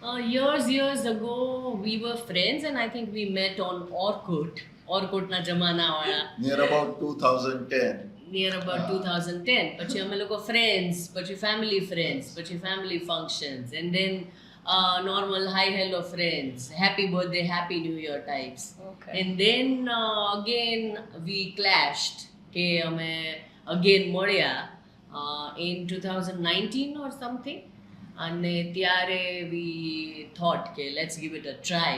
Years ago, we were friends, and I think we met on Orkut. Orkut na jamana wala. Near about 2010. Near about 2010. પછી અમે લોકો friends, પછી family friends, પછી family functions, and then normal hi hello friends, happy birthday, happy new year types. Okay. And then again we clashed કે અમે again મળ્યા in 2019 or something. અને ત્યારે we thought કે let's give it a try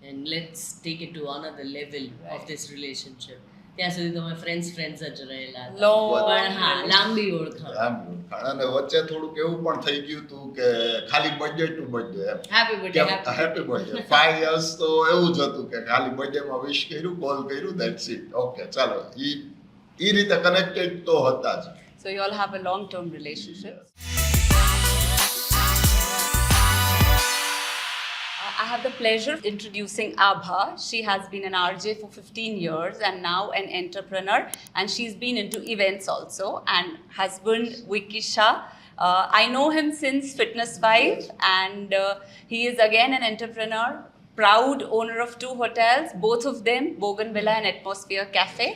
and let's take it to another level of this relationship. ત્યાં સુધી તો અમે friends જ રહેલા હતા. Long પણ હા લાંબી ઓળખાણ. અને વચ્ચે થોડુંક એવું પણ થઈ ગયું હતું કે ખાલી birthday to birthday Happy birthday, happy happy birthday 5 years તો એવું જ હતું કે ખાલી બર્થડે માં વિશ કર્યું કોલ કર્યું ધેટ્સ ઇટ ઓકે ચાલો ઈ રીતે કનેક્ટેડ તો હતા જ. So you all have a long-term relationship. I have the pleasure of introducing Abha. She has been an RJ for 15 years and now an entrepreneur, and she's been into events also. And husband Vikisha, I know him since Fitness 5, and he is again an entrepreneur, proud owner of 2 hotels, both of them Bougainvillea and Atmosphere Cafe,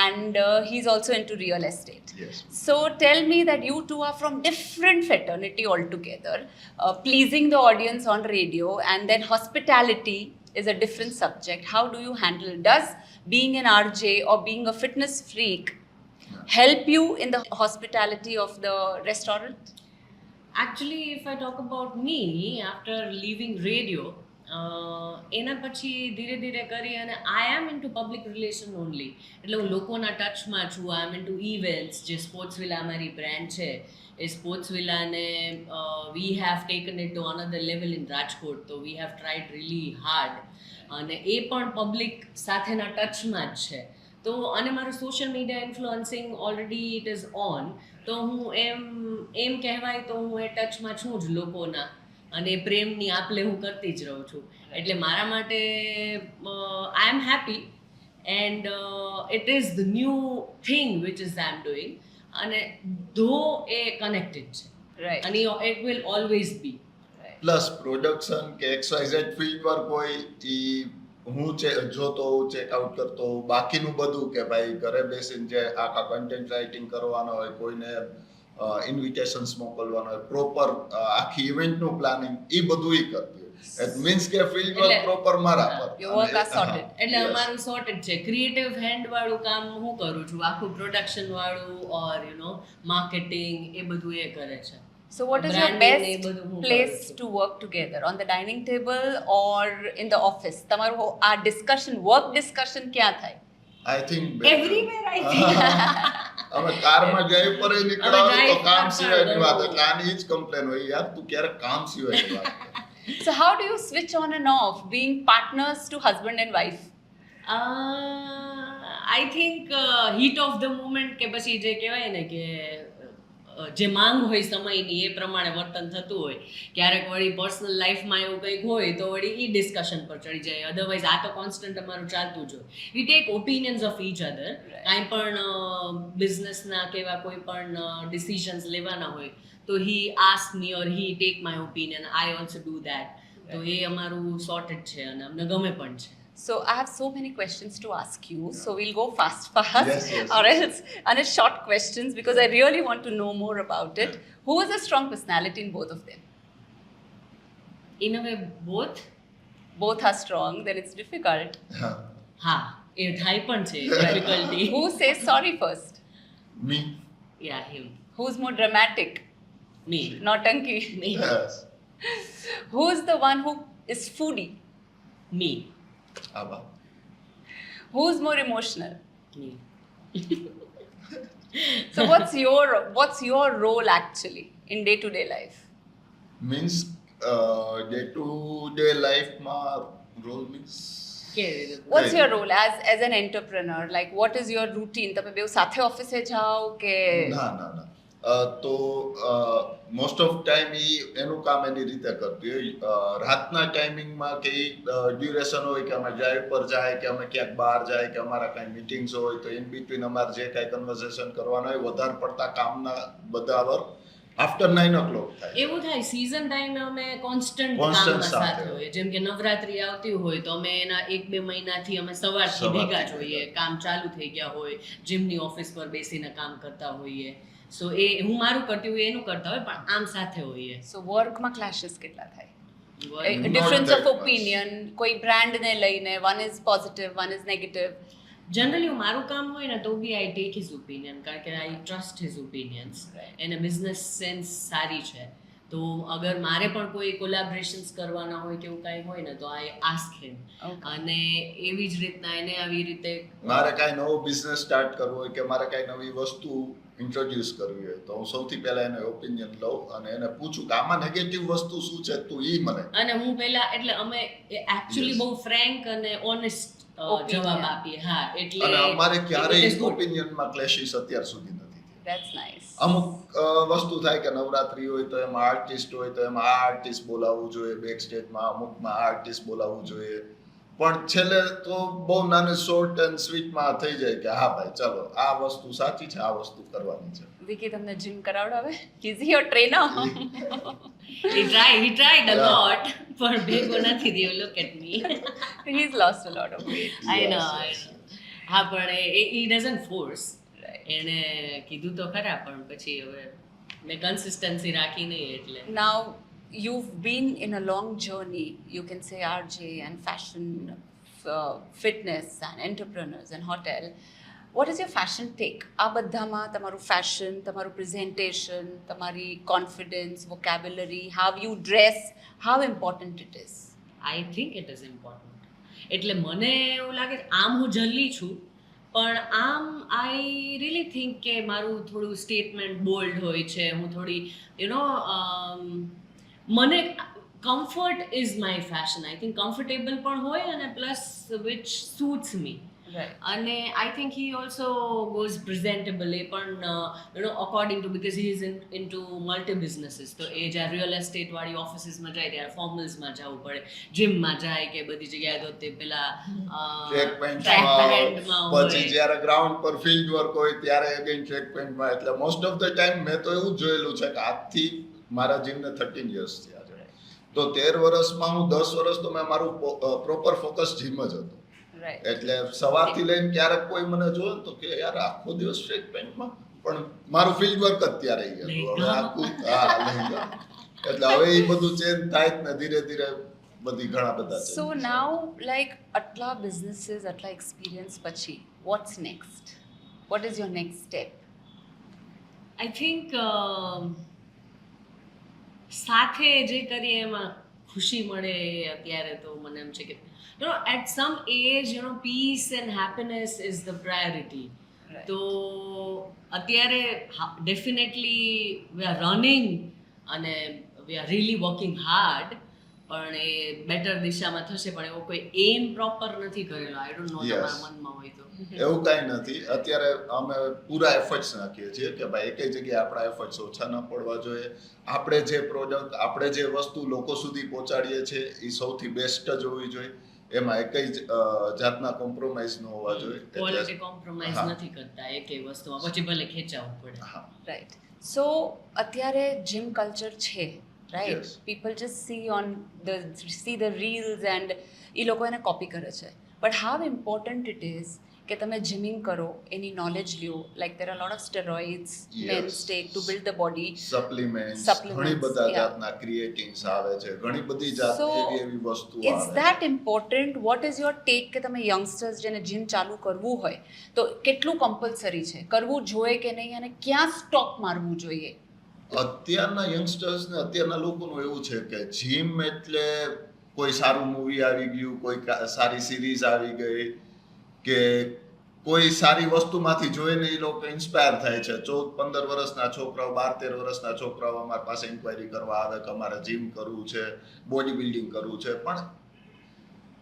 and he's also into real estate. Yes. So tell me that you two are from different fraternity altogether, pleasing the audience on radio, and then hospitality is a different subject. How do you handle it? Does being an RJ or being a fitness freak help you in the hospitality of the restaurant? Actually, if I talk about me, after leaving radio, એના પછી ધીરે ધીરે કરી અને I am in to public relation only. એટલે હું લોકોના ટચમાં છું. I am in to events. જે સ્પોર્ટ્સ વિલા અમારી બ્રાન્ડ છે એ સ્પોર્ટ્સ વિલાને we have taken it to another level in Rajkot. તો we have tried really hard અને એ પણ પબ્લિક સાથેના ટચમાં જ છે. તો અને મારું social media influencing already it is on. તો હું એમ કહેવાય તો હું એ ટચમાં છું જ લોકોના અને પ્રેમની આપલે હું કરતી જ રહું છું. એટલે મારા માટે I am happy and it is the new thing which is I am doing અને ધો એ કનેક્ટેડ છે Right. અને ઇટ વિલ ઓલવેઝ બી. પ્લસ પ્રોડક્શન કે XYZ ફિલ્ડ વર્ક હોય ઈ હું જોતો હોઉં ચેકઆઉટ કરતો હોઉં. બાકીનું બધું કે ભાઈ ઘરે બેસીને જે આખા કન્ટેન્ટ રાઇટિંગ કરવાનો હોય કોઈને ઇન્વિટેશન્સ મોકલવાનો હોય પ્રોપર આખી ઇવેન્ટનું પ્લાનિંગ એ બધું ઈ કરતી હોય. ઇટ મીન્સ કે ફિલ્ડ વર્ક પ્રોપર મારા પર. Your work are sorted. એટલે અમારું સોર્ટેડ છે. ક્રિએટિવ હેન્ડ વાળું કામ હું કરું છું. આખું પ્રોડક્શન વાળું ઓર માર્કેટિંગ એ બધું એ કરે છે. So what is your Branding A best બધું હું place કરું છું. to work together? On the dining table or in the office? તમારું આ discussion, work discussion ક્યાં થાય? I think Everywhere I think. અમે કારમાં જઈ પર નીકળો અમે તો drive કામ કરતા સિવાયની વાત રહો. એટલે આની જ કમ્પ્લેન હોય યાર તું ક્યારે કામ સિવાયની વાત કરે. So how do you switch on and off being partners to husband and wife? I think heat of the moment કે પછી જે કહેવાય ને કે જે માંગ હોય સમયની એ પ્રમાણે વર્તન થતું હોય. ક્યારેક વળી પર્સનલ લાઈફમાં એવું કંઈક હોય તો વળી એ ડિસ્કશન પર ચડી જાય. અધરવાઇઝ આ તો કોન્સ્ટન્ટ અમારું ચાલતું જ હોય. We take opinions of each other. કાંઈ પણ બિઝનેસના કે એવા કોઈ પણ ડિસિઝન્સ લેવાના હોય તો he ask me or he take my opinion. I also do that. તો એ અમારું સોર્ટેડ છે અને અમને ગમે પણ છે. So I have so many questions to ask you. So we'll go fast, Yes, yes. or else and it's short questions because I really want to know more about it. Who is a strong personality in both of them? In a way, both. Both are strong, then it's difficult. હા એ થાય પણ છે difficulty. Who says sorry first? Me yeah him. Who's more dramatic? Me. Nautanki. Me. Yes Who's the one who is foodie? Me. Aba Who's more emotional? Me. So what's your role actually in day-to-day life? Means day to day લાઈફમાં role means કેવી રીતે? What's your role as an entrepreneur? Like what is your routine? તમે બેવ સાથે ઓફિસે જાઓ કે ના ના ના તો મોસ્ટ ઓફ ટાઈમ એનું કામ એની રીતે કરતી હોય. રાતના ટાઈમિંગમાં કે ડ્યુરેશન હોય કે અમે ડ્રાઈવ પર જાય કે અમે ક્યાંક બહાર જાય કે અમારા કાંઈ મિટિંગ્સ હોય તો ઇન બિટવીન અમારે જે કાંઈ કન્વર્ઝેશન કરવાનું હોય વધારે પડતા કામના બધા વર્ક આફ્ટર 9 o'clock થાય. એવું થાય સીઝન ટાઈમે અમે કોન્સ્ટન્ટ Constant કામમાં સાથે સાથે હોય. જેમ કે નવરાત્રી આવતી હોય તો અમે એના 1-2 મહિનાથી અમે સવારથી ભેગા જ હોઈએ. કામ ચાલુ થઈ ગયા હોય, જીમની ઓફિસ પર બેસીને કામ કરતા હોઈએ. સો એ હું મારું કરતી હોય એનું કરતા હોય, પણ આમ સાથે હોઈએ. સો વર્કમાં ક્લેશિસ કેટલા થાય? Not difference that of much. Opinion, કોઈ બ્રાન્ડને લઈને, one is positive, one is negative. Generally મારું કામ હોય ને તો બી આઈ ટેક હિઝ ઓપિનિયન, કારણ કે આઈ ટ્રસ્ટ હિઝ ઓપિનિયન્સ. એને બિઝનેસ સેન્સ સારી છે, તો અગર મારે પણ કોઈ કોલેબોરેશન્સ કરવાના હોય કે એવું કાંઈ હોય ને તો આઈ આસ્ક હિમ. Okay. અને એવી જ રીતના એને આવી રીતે મારે કાંઈ નવો બિઝનેસ સ્ટાર્ટ કરવો હોય કે મારે કાંઈ નવી વસ્તુ ઇન્ટ્રોડ્યુસ કરવી હોય તો હું સૌથી પહેલા એને ઓપિનિયન લઉં અને એને પૂછું કે આમાં નેગેટિવ વસ્તુ શું છે તું ઈ મને. અને હું પહેલા એટલે અમે એકચ્યુઅલી Yes. બહુ ફ્રેન્ક અને ઓનેસ્ટ Opinion. જવાબ આપીએ. હા, એટલે અને અમારે it is ક્યારેય good. ઓપિનિયનમાં ક્લેશિસ અત્યાર સુધી નથી થયા. That's nice. અમુક વસ્તુ થાય કે નવરાત્રી હોય તો એમાં આર્ટિસ્ટ હોય તો એમાં આ આર્ટિસ્ટ બોલાવવું જોઈએ, બેક સ્ટેજમાં અમુકમાં આર્ટિસ્ટ બોલાવવું જોઈએ, પણ છેલ્લે તો બહુ નાની શોર્ટ એન્ડ સ્વીટમાં થઈ જાય કે હા ભાઈ ચલો આ વસ્તુ સાચી છે, આ વસ્તુ કરવાની છે. વિકી તમને જીમ કરાવડાવે? Is he your trainer? he tried a Yeah. lot, પણ ભેગો નથી થયો. Look at me. He is lost a lot of weight. I Yes, know, yes. I know. હા, પણ he doesn't force. Right. એને કીધું તો ખરા, પણ પછી હવે મેં કન્સિસ્ટન્સી રાખી નહીં એટલે. Now, you've been in a long journey, you can say RJ and fashion, fitness and entrepreneurs and hotel. What is your fashion take? આ બધામાં તમારું ફેશન, તમારું પ્રેઝન્ટેશન, તમારી confidence, vocabulary, how you dress, how important it is? I think it is important. એટલે મને એવું લાગે છે, આમ હું જલ્દી છું, પણ આમ આઈ રિયલી થિંક કે મારું થોડું સ્ટેટમેન્ટ બોલ્ડ હોય છે. હું થોડી મને comfort is my fashion. I think comfortable પણ હોય અને plus which suits me. Right. અને I think he also goes presentable. એ પણ according to, because he is in to multi businesses. તો એ જ્યારે રિયલ એસ્ટેટ વાળી ઓફિસીસમાં જાય ત્યારે ફોર્મલ્સમાં જવું પડે, જીમમાં જાય કે બધી જગ્યાએ તો તે પેલા ટ્રેક ટ્રેક પેન્ટમાં પેન્ટમાં પછી હોય. જ્યારે ગ્રાઉન્ડ પર ફિલ્ડ વર્ક હોય ત્યારે અગેન ટ્રેક પેન્ટમાં. એટલે મોસ્ટ ઓફ ધ ટાઈમ મેં તો એવું જ જોયેલું છે કે આજથી મારા જીમને 13 યર્સ થયા છે, તો 13 વર્ષમાં હું 10 વર્ષ તો મેં મારું પ્રોપર ફોકસ જીમ જ હતું. Right. એટલે સવારથી લઈને ક્યારેક કોઈ મને જોવે ને તો કે યાર આખો દિવસ સ્ટ્રેટ પેન્ટમાં, પણ મારું ફિલ્ડ વર્ક જ ત્યારે ઈ હતું. હવે આખું લહેંગા. એટલે હવે એ બધું ચેન્જ થાય જ ને ધીરે ધીરે બધી ઘણા બધા So now, like, આટલા businesses, આટલા experience પછી, what's next? What is your next step? I think સાથે જે કરીએ એમાં ખુશી મળે અત્યારે તો મને એમ છે કે at some age peace and happiness is the priority. Right. તો અત્યારે ડેફિનેટલી વી આર રનિંગ અને we are really working hard, પણ એ બેટર દિશામાં થશે. પણ એવો કોઈ એમ પ્રોપર નથી કરેલો. I don't know, Yes. તમારા મનમાં હોય તો. એવું કાંઈ નથી. અત્યારે અમે પૂરા એફર્ટ્સ નાખીએ છીએ કે ભાઈ એકેય જગ્યાએ આપણા એફર્ટ્સ ઓછા ન પડવા જોઈએ. આપણે જે પ્રોડક્ટ, આપણે જે વસ્તુ લોકો સુધી પહોંચાડીએ છીએ એ સૌથી બેસ્ટ જ હોવી જોઈએ. એમાં એકેય જ જાતના કોમ્પ્રોમાઇઝ ન હોવા જોઈએ. ક્વોલિટી કોમ્પ્રોમાઇઝ હા. નથી કરતા એકેય વસ્તુમાં, પછી ભલે ખેંચાવવું પડે. હા. Right. So, અત્યારે gym culture છે, right? Yes. People just see the reels and એ લોકો એને કોપી કરે છે. But how important it is કે તમે જીમિંગ કરો, એની નોલેજ લ્યો. Like there are a lot of steroids men Yes. take to build the body. Supplements, Supplements, ઘણી બધા yeah. જાતના ક્રિએટિન્સ આવે છે, ઘણી બધી જાત So, એવી વસ્તુઓ Is આવે that છે. important? What is your take કે તમે યંગસ્ટર્સ જેને જીમ ચાલુ કરવું હોય તો કેટલું કમ્પલસરી છે, કરવું જોઈએ કે નહીં, અને ક્યાં સ્ટોપ મારવું જોઈએ? અત્યારના યંગસ્ટર્સ ને અત્યારના લોકોનું એવું છે કે જીમ એટલે કોઈ સારું મૂવી આવી ગયું, કોઈ સારી સિરીઝ આવી ગઈ, કે કોઈ સારી વસ્તુમાંથી જોઈને એ લોકો ઇન્સ્પાયર થાય છે. 14-15 વર્ષના છોકરાઓ, 12-13 વર્ષના છોકરાઓ અમારી પાસે ઇન્ક્વાયરી કરવા આવે કે અમારે જીમ કરવું છે, બોડી બિલ્ડિંગ કરવું છે. પણ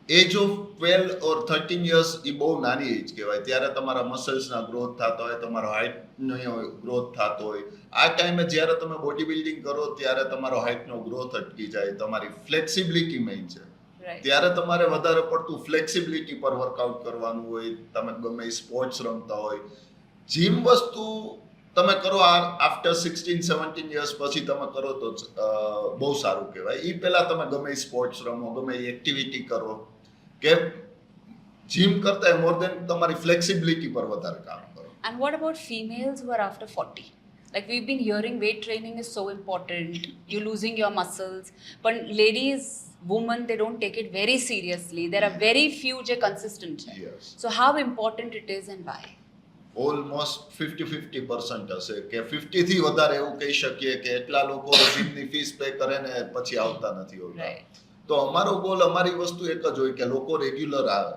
એજ ઓફ 12 ઓર 13 યર્સ એ બહુ નાની એજ કહેવાય. ત્યારે તમારા મસલ્સના ગ્રોથ થતા હોય, તમારો હાઇટનો ગ્રોથ થતો હોય. આ ટાઈમે જ્યારે તમે બોડી બિલ્ડિંગ કરો ત્યારે તમારો હાઇટનો ગ્રોથ અટકી જાય, તમારી ફ્લેક્સિબિલિટી મેઇન છે. Right. ત્યારે તમારે વધારે પડતું ફ્લેક્સિબિલિટી પર વર્કઆઉટ કરવાનું હોય. તમે ગમે સ્પોર્ટ્સ રમતા હોય, જીમ વસ્તુ તમે કરો આફ્ટર 16-17 યર્સ પછી તમે કરો તો બહુ સારું કહેવાય. એ પહેલા તમે ગમે એ સ્પોર્ટ્સ રમો, ગમે એ એક્ટિવિટી કરો, કે જીમ કરતા મોર દેન તમારી ફ્લેક્સિબિલિટી પર વધારે કામ કરો. And what about females who are after 40? Like we've been hearing weight training is so important, you're losing your muscles. But ladies, women, they don't take it very seriously. There are very few je consistent. hai. Yes. So how important it is and why? Almost 50-50% હશે કે 50 થી વધારે એવું કહી શકીએ કે એટલા લોકો જીમની ફીસ પે કરે ને પછી આવતા નથી હોતા. Right. તો અમારો ગોલ, અમારી વસ્તુ એક જ હોય કે લોકો રેગ્યુલર આવે.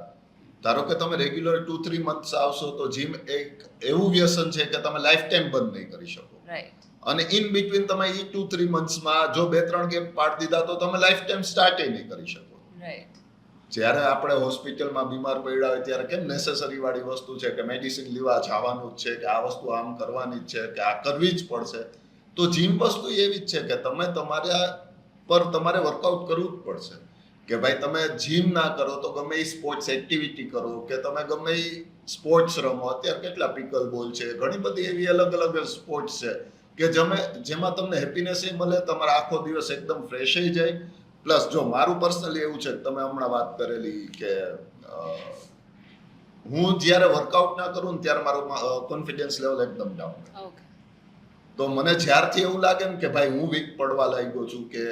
ધારો કે તમે રેગ્યુલર 2-3 મંથ્સ આવશો તો જીમ એક એવું વ્યસન છે કે તમે લાઈફ ટાઈમ બંધ નહીં કરી શકો. Right. અને ઇન બિટવીન તમે એ 2-3 મંથ્સમાં જો 2-3 ગેપ પાડી દીધા તો તમે લાઈફ ટાઈમ સ્ટાર્ટ નહીં કરી શકો. Right. જ્યારે આપણે હોસ્પિટલમાં બીમાર પડ્યા હોય ત્યારે કેમ નેસેસરી વાળી વસ્તુ છે કે મેડિસિન લેવા જવાનું જ છે, કે આ વસ્તુ આમ કરવાની જ છે, કે આ કરવી જ પડશે. તો જીમ વસ્તુ એવી જ છે કે તમે તમારા પર તમારે વર્કઆઉટ કરવું જ પડશે. કે ભાઈ તમે જીમ ના કરો તો ગમે એ સ્પોર્ટ્સ એક્ટિવિટી કરો, કે તમે ગમે એ સ્પોર્ટ્સ રમો. અત્યારે કેટલા પિકલ બોલ છે, ઘણી બધી એવી અલગ અલગ સ્પોર્ટ્સ છે કે જેમાં તમને હેપીનેસ મળે, તમારો આખો દિવસ એકદમ ફ્રેશ થઈ જાય. પ્લસ જો મારું પર્સનલી એવું છે, તમે હમણાં વાત કરેલી કે હું જ્યારે વર્કઆઉટ ના કરું ને ત્યારે મારો કોન્ફિડન્સ લેવલ એકદમ ડાઉન. Okay. તો મને જ્યારથી એવું લાગે ને કે ભાઈ હું વીક પડવા લાગ્યો છું, કે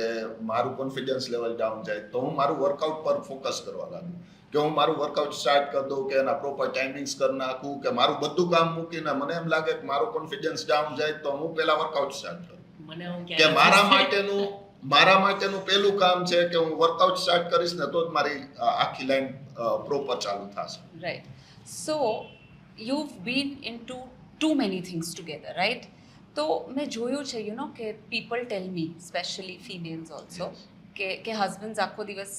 મારું કોન્ફિડન્સ લેવલ ડાઉન જાય, તો હું મારું વર્કઆઉટ પર ફોકસ કરવા લાગું. કે હું મારું વર્કઆઉટ સ્ટાર્ટ કરી દઉં, કે એના પ્રોપર ટાઈમિંગ્સ કરી નાખું, કે મારું બધું કામ મૂકીને મને એમ લાગે કે મારો કોન્ફિડન્સ ડાઉન જાય તો હું પહેલા વર્કઆઉટ સ્ટાર્ટ કરું. મને એવું કે મારા માટેનું પહેલું કામ છે કે હું વર્કઆઉટ સ્ટાર્ટ કરીશ ને તો જ મારી આખી લાઈન પ્રોપર ચાલુ થશે. Right. So you've been into too many things together, right? તો મેં જોયું છે કે people tell me, especially females also, કે husbands આખો દિવસ,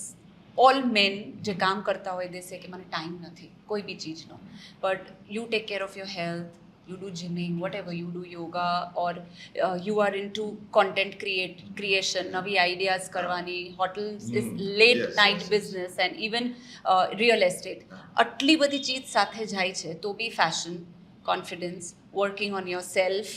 all men જે કામ કરતા હોય they say કે મને ટાઈમ નથી કોઈ બી ચીજનો, but you take care of your health, you do gymming, whatever you do, yoga, or you are into content creation, નવી ideas કરવાની, hotels is late Yes, night yes. business, and even real estate. આટલી બધી ચીજ સાથે જાય છે તો બી fashion, confidence, working on yourself,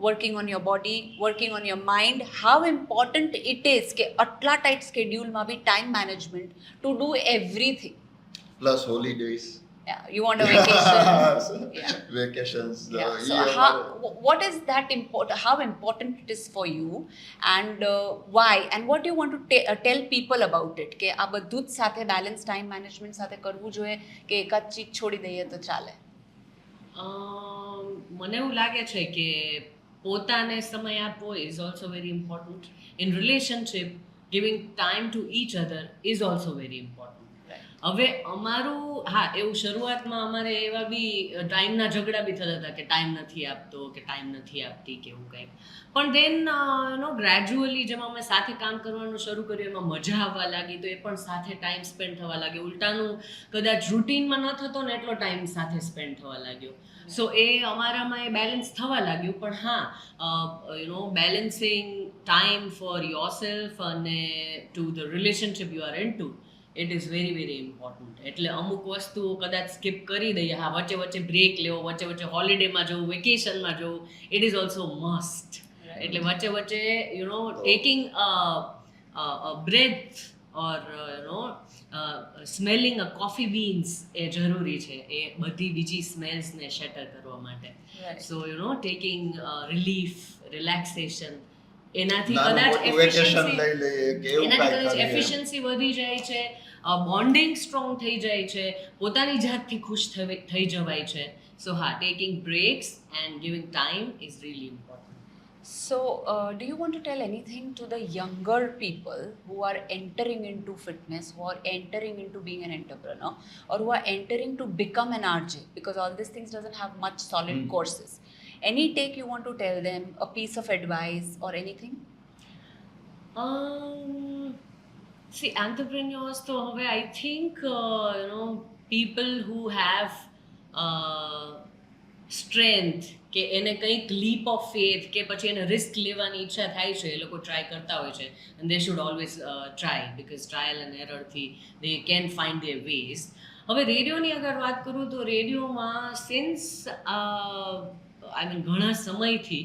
working on your body, working on your mind, how important it is કે આટલા ટાઈટ સ્કેડ્યુલમાં be time management to do everything. Plus holidays, You want a vacation. Yeah. Vacations. Yeah. So what is that important? How important it is for you, and why? And what do you want to tell people about it? કે આ બધું જ સાથે balance time management સાથે કરવું જોઈએ કે એકાદ ચીજ છોડી દઈએ તો ચાલે? મને એવું લાગે છે કે પોતાને સમય આપવો is also very important. In relationship giving time to each other is also very important. હવે અમારું એવું શરૂઆતમાં અમારે એવા બી ટાઈમના ઝઘડા બી થતા હતા કે ટાઈમ નથી આપતો, કે ટાઈમ નથી આપતી, કે એવું કંઈક. પણ દેન ગ્રેજ્યુઅલી જેમ અમે સાથે કામ કરવાનું શરૂ કર્યું એમાં મજા આવવા લાગી, તો એ પણ સાથે ટાઈમ સ્પેન્ડ થવા લાગ્યો. ઉલટાનું કદાચ રૂટીનમાં ન થતો ને એટલો ટાઈમ સાથે સ્પેન્ડ થવા લાગ્યો. સો એ અમારામાં એ બેલેન્સ થવા લાગ્યું. પણ balancing time for yourself અને to the relationship you are in to, it is very very important. એટલે અમુક વસ્તુઓ કદાચ સ્કીપ કરી દઈએ. વચ્ચે વચ્ચે બ્રેક લેવો, વચ્ચે વચ્ચે હોલિડેમાં જવું, વેકેશનમાં જવું, ઇટ ઇઝ ઓલ્સો મસ્ટ. એટલે વચ્ચે વચ્ચે ટેકિંગ બ્રેથ ઓર સ્મેલિંગ અ કોફી બીન્સ એ જરૂરી છે એ બધી બીજી સ્મેલ્સને શેટર કરવા માટે. સો ટેકિંગ રિલીફ, રિલેક્સેશન, એનાથી કદાચ એફિશિયન્સી વધી જાય છે, બોન્ડિંગ સ્ટ્રોંગ થઈ જાય છે, પોતાની જાતથી ખુશ થઈ જવાય છે. So taking breaks and giving time is really important. So, do you want to tell anything to the younger people who are entering into fitness, who are entering into being an entrepreneur, or who are entering to become an RJ? Because all these things doesn't have much solid courses. Any take you want to tell them, a piece of advice or anything? See, entrepreneurs, so I think people who have strength, કે એને કંઈક leap of faith કે પછી એને risk લેવાની ઈચ્છા થાય છે, એ લોકો ટ્રાય કરતા હોય છે. And they should always try, because trial and એરરથી they can find their ways. હવે રેડિયોની અગર વાત કરું તો રેડિયોમાં સિન્સ આઈ મીન ઘણા સમયથી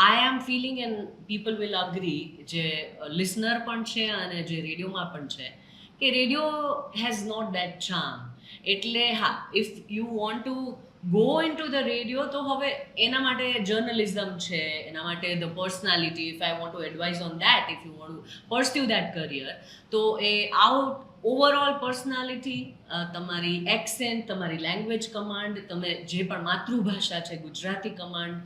I am feeling and people will agree, જે લિસનર પણ છે અને જે રેડિયોમાં પણ છે, કે radio has not that charm. એટલે હા, if you want to go in to the radio, તો હવે એના માટે જર્નલિઝમ છે, એના માટે the personality, if I want to advise on that, if you want to pursue that career, તો એ ઓવરઓલ પર્સનાલિટી, તમારી એક્સેન્ટ, તમારી લેંગ્વેજ કમાન્ડ, તમે જે પણ માતૃભાષા છે ગુજરાતી કમાન્ડ,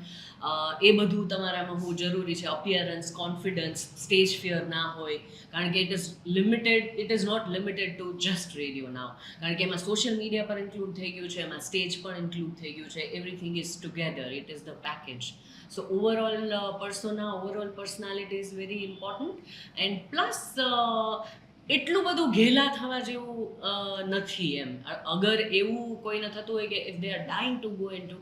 એ બધું તમારામાં હોવું જરૂરી છે. અપિયરન્સ, કોન્ફિડન્સ, સ્ટેજ ફિયર ના હોય, કારણ કે it is not limited to just radio now, કારણ કે એમાં સોશિયલ મીડિયા પર ઇન્ક્લુડ થઈ ગયું છે, એમાં સ્ટેજ પણ ઇન્ક્લુડ થઈ ગયું છે. Everything is together, it is the package. So overall persona, overall personality is very important. And plus એટલું બધું ઘેલા થવા જેવું નથી એમ. અગર એવું કોઈને થતું હોય કે if they are dying to go in two,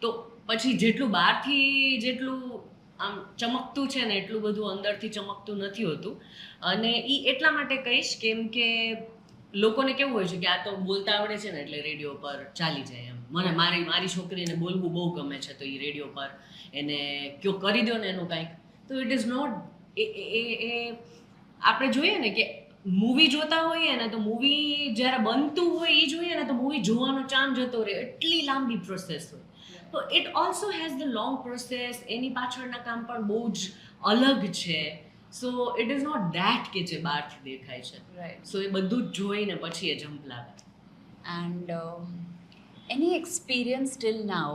તો પછી જેટલું બહારથી જેટલું આમ ચમકતું છે ને, એટલું બધું અંદરથી ચમકતું નથી હોતું. અને એ એટલા માટે કહીશ કેમ કે લોકોને કેવું હોય છે કે આ તો બોલતા આવડે છે ને એટલે રેડિયો પર ચાલી જાય એમ. મારી છોકરીને બોલવું બહુ ગમે છે, તો એ રેડિયો પર એને કયો કરી દો ને એનું કાંઈક, તો ઇટ ઇઝ નોટ. એ આપણે જોઈએ ને કે મૂવી જોતા હોઈએ ને, તો મૂવી જ્યારે બનતું હોય એ જોઈએ ને, તો મૂવી જોવાનો ચામ જતો રહે, એટલી લાંબી પ્રોસેસ હોય. તો it also has the long process, એની પાછળના કામ પણ બહુ જ અલગ છે. So it is not that કે જે બહારથી દેખાય છે. રાઈટ. સો એ બધું જ જોઈને પછી એ જમ્પ લાગે. એન્ડ એની એક્સપિરિયન્સ ટિલ નાઉ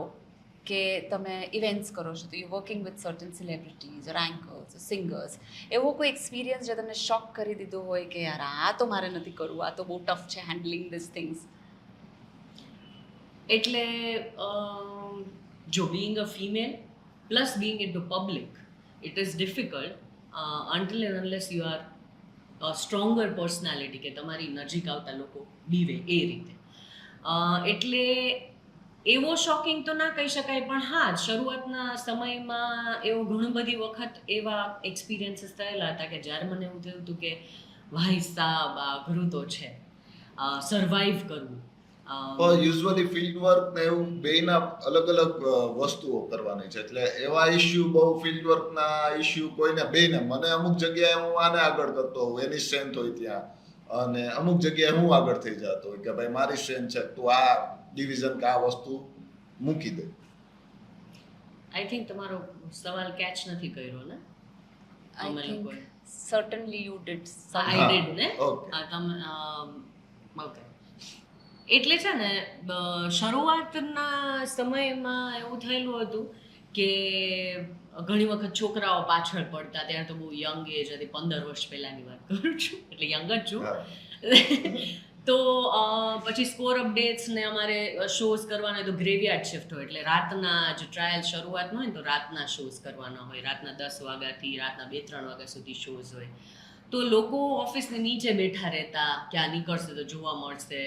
કે તમે ઇવેન્ટ્સ કરો છો, તો you working with certain celebrities or anchors or singers, એવો કોઈ એક્સપિરિયન્સ જે તમને શોક કરી દીધો હોય કે યાર આ તો મારે નથી કરવું, આ તો બહુ ટફ છે હેન્ડલિંગ ધીસ થિંગ્સ? એટલે જો being a female plus Bing in to public, it is difficult until and unless you are stronger personality, કે તમારી નજીક આવતા લોકો બીવે એ રીતે. એટલે એવો શોકિંગ તો ના કહી શકાય, પણ હા, શરૂઆતના સમયમાં એવો ઘણી બધી વખત એવા એક્સપિરિયન્સીસ થયેલા હતા કે જ્યારે મને એવું થયું હતું કે ભાઈ સાહેબ આ અઘરું તો છે સર્વાઈવ કરવું. યુઝ્યુઅલી ફિલ્ડ વર્ક ને એવું બેયના અલગ અલગ વસ્તુઓ કરવાની છે, એટલે એવા ઇશ્યુ બહુ ફિલ્ડ વર્કના ઇશ્યુ કોઈને બેને, મને અમુક જગ્યાએ હું આને આગળ કરતો હોઉં, એની સ્ટ્રેન્થ હોય ત્યાં, અને અમુક જગ્યાએ હું આગળ થઈ જતો હોય કે ભાઈ મારી સ્ટ્રેન્થ છે, તું આ ડિવિઝન કે આ વસ્તુ મૂકી દે. આઈ થિંક તમારો સવાલ કેચ નથી કર્યો ને આઈ અમે થિંક લોકોએ. સર્ટનલી યુ ડિડ આઈ ડીડ ને. ઓકે. ઓકે. એટલે છે ને શરૂઆતના સમયમાં એવું થયેલું હતું કે ઘણી વખત છોકરાઓ પાછળ પડતા, ત્યારે તો બહુ યંગ એજ હતી, 15 વર્ષ પહેલાની વાત કરું છું, એટલે યંગ જ છું. તો પછી સ્કોર અપડેટ્સ ને અમારે શોઝ કરવાના હોય તો ગ્રેવિયાર્ડ શિફ્ટ હોય, એટલે રાતના જે ટ્રાયલ શરૂઆતમાં હોય ને, તો રાતના શોઝ કરવાના હોય, રાતના 10 વાગ્યાથી રાતના 2-3 વાગ્યા સુધી શોઝ હોય. તો લોકો ઓફિસની નીચે બેઠા રહેતા, ક્યાં નીકળશે તો જોવા મળશે,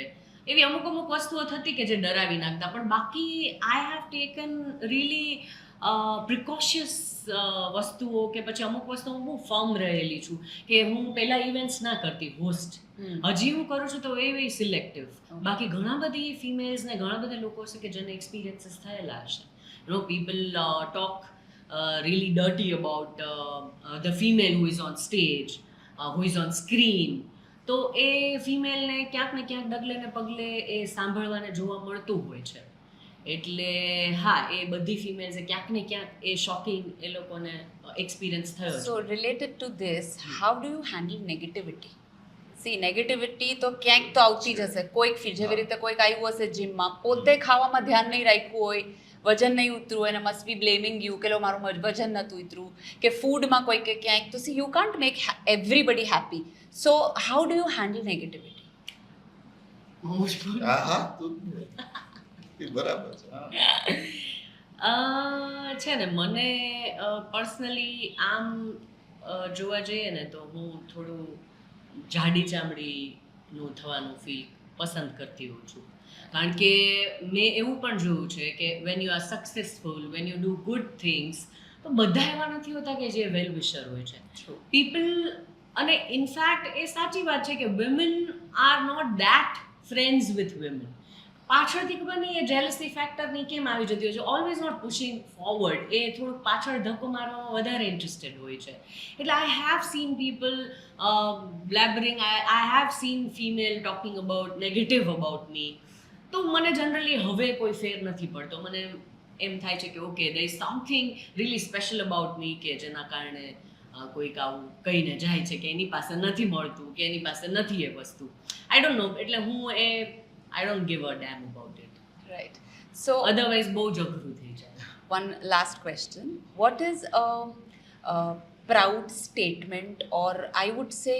એવી અમુક વસ્તુઓ થતી કે જે ડરાવી નાખતા. પણ બાકી આઈ હેવ ટેકન રિયલી પ્રિકોશિયસ વસ્તુઓ, કે પછી અમુક વસ્તુઓ હું બહુ ફર્મ રહેલી છું કે હું પહેલાં ઇવેન્ટ્સ ના કરતી હોસ્ટ, હજી હું કરું છું તો એ સિલેક્ટિવ. બાકી ઘણા બધી ફિમેલ્સને ઘણા બધા લોકો છે કે જેને એક્સપિરિયન્સીસ થયેલા હશે. People talk really dirty about the female who is on stage, who is on screen. તો એ ફિમેલને ક્યાંક ને ક્યાંક ડગલે ને પગલે એ સાંભળવાને જોવા મળતું હોય છે. એટલે હા, એ બધી ફિમેલ્સે ક્યાંક ને ક્યાંક એ શોકિંગ એ લોકોને એક્સપિરિયન્સ થયો છે. So related to this, how do you handle negativity? See, negativity તો ક્યાંક તો આવતી જ હશે. કોઈક જેવી રીતે કોઈક આવ્યું હશે જીમમાં, પોતે ખાવામાં ધ્યાન નહીં રાખ્યું હોય, વજન નહીં ઉતરું હોય, અને મસ્ટ બી બ્લેમિંગ યુ કે લો મારું વજન નથી ઉતરું, કે ફૂડમાં કોઈ કે ક્યાંક, તો C you can't make everybody happy. So how do you handle negativity? હા તું બરાબર છે. છે ને, મને પર્સનલી આમ જોવા જઈએ ને તો હું થોડું જાડી ચામડીનું થવાનું ફીલ પસંદ કરતી હોઉં છું. કારણ કે મેં એવું પણ જોયું છે કે when you are successful, when you do good things, તો બધા એવા નથી હોતા કે જે વેલ વિશર હોય છે. પીપલ, અને ઇનફેક્ટ એ સાચી વાત છે કે women are not that friends with women. પાછળથી ખબર નહીં એ જેલસી ફેક્ટરની કેમ આવી જતી હોય છે, ઓલવેઝ નોટ પુશિંગ ફોરવર્ડ, એ થોડુંક પાછળ ધક્કો મારવામાં વધારે ઇન્ટરેસ્ટેડ હોય છે. એટલે I have seen people blabbering, I have seen female talking about negative about me. તો મને જનરલી હવે કોઈ ફેર નથી પડતો. મને એમ થાય છે કે okay, there is something really special about me કે જેના કારણે કોઈક આવું કહીને જાય છે કે એની પાસે નથી મળતું કે એની પાસે નથી એ વસ્તુ. આઈ ડોન્ટ નો, એટલે હું I don't give a damn about it. Right. So, Otherwise, બહુ જ અઘરું થઈ જાય. one last question. What is a proud statement, or I would say,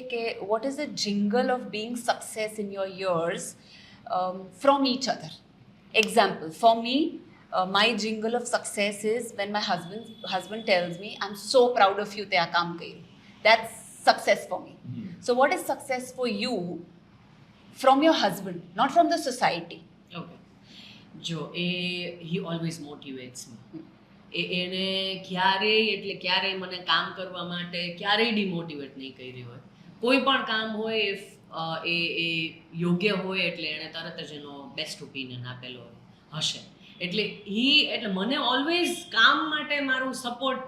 what is the jingle of being success in your years from each other? Example, for me, my jingle of success is when my husband tells me, I'm so proud of you, te aa kaam કર્યું. That's success for me. So what is success for you from your husband, not from the society? Okay. જો he always motivates me. એને ક્યારેય મને કામ કરવા માટે ક્યારેય demotivate નહીં કરી હોય. કોઈ પણ કામ હોય, એ યોગ્ય હોય એટલે એણે તરત જ એનો બેસ્ટ ઓપિનિયન આપેલો હશે. એટલે મને ઓલવેઝ કામ માટે મારું સપોર્ટ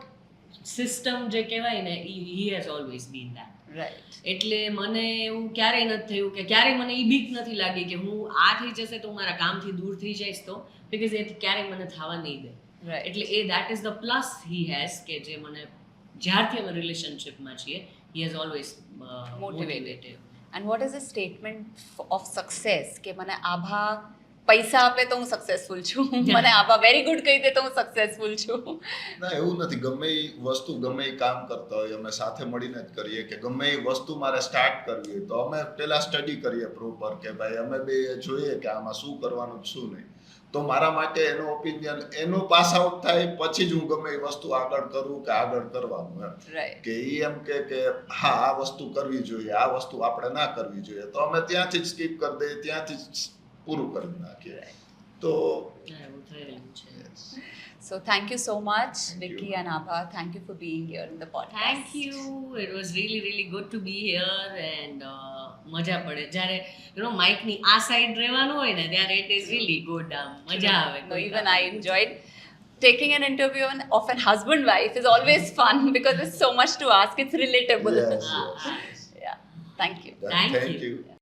સિસ્ટમ જે કહેવાય ને, he has always been that. Right. એટલે મને એવું ક્યારેય નથી થયું કે ક્યારેય મને એ બીક નથી લાગી કે હું આ થઈ જશે તો હું મારા કામથી દૂર થઈ જઈશ, તો બિકોઝ એ ક્યારેય મને થવા નહીં દે. Right. એટલે that is the plus he has, કે જે મને જ્યારથી અમે રિલેશનશિપમાં છીએ, he has always motivated. And what is a statement of success? કે મને આભા પૈસા આપે તો હું સક્સેસફુલ છું, મને આભા વેરી ગુડ કહી દે તો હું સક્સેસફુલ છું. ના, એવું નથી. ગમે એ વસ્તુ, ગમે એ કામ કરતા હોય, અમે સાથે મળીને જ કરીએ. કે ગમે એ વસ્તુ મારે સ્ટાર્ટ કરવી હોય તો અમે પહેલા સ્ટડી કરીએ પ્રોપર, કે ભાઈ અમે બે જોઈએ કે આમાં શું કરવાનું શું નહીં. તો મારા માટે એનો ઓપિનિયન, એનો પાસ આઉટ થાય પછી જ હું ગમે એ વસ્તુ આગળ કરું કે આગળ કરવાનું એમ. Right. કે એ એમ કે હા આ વસ્તુ કરવી જોઈએ, આ વસ્તુ આપણે ના કરવી જોઈએ, તો અમે ત્યાંથી જ સ્કીપ કરી દઈએ, ત્યાંથી જ પૂરું કરી નાખીએ. તો એવું થયેલું છે. So thank you so much, Thank Vicky you. and Abha. Thank you for being here in the podcast. Thank you. It was really, really good to be here. And મજા પડે જ્યારે માઇકની આ સાઈડ રહેવાનું હોય ને, ત્યારે it is really good. મજા આવે. No, even I enjoyed taking an interview of an husband-wife is always fun because there's so much to ask. It's relatable. yes, Ah, yes, ah. yes. Yeah. Thank you. Done. Thank Thank you. you.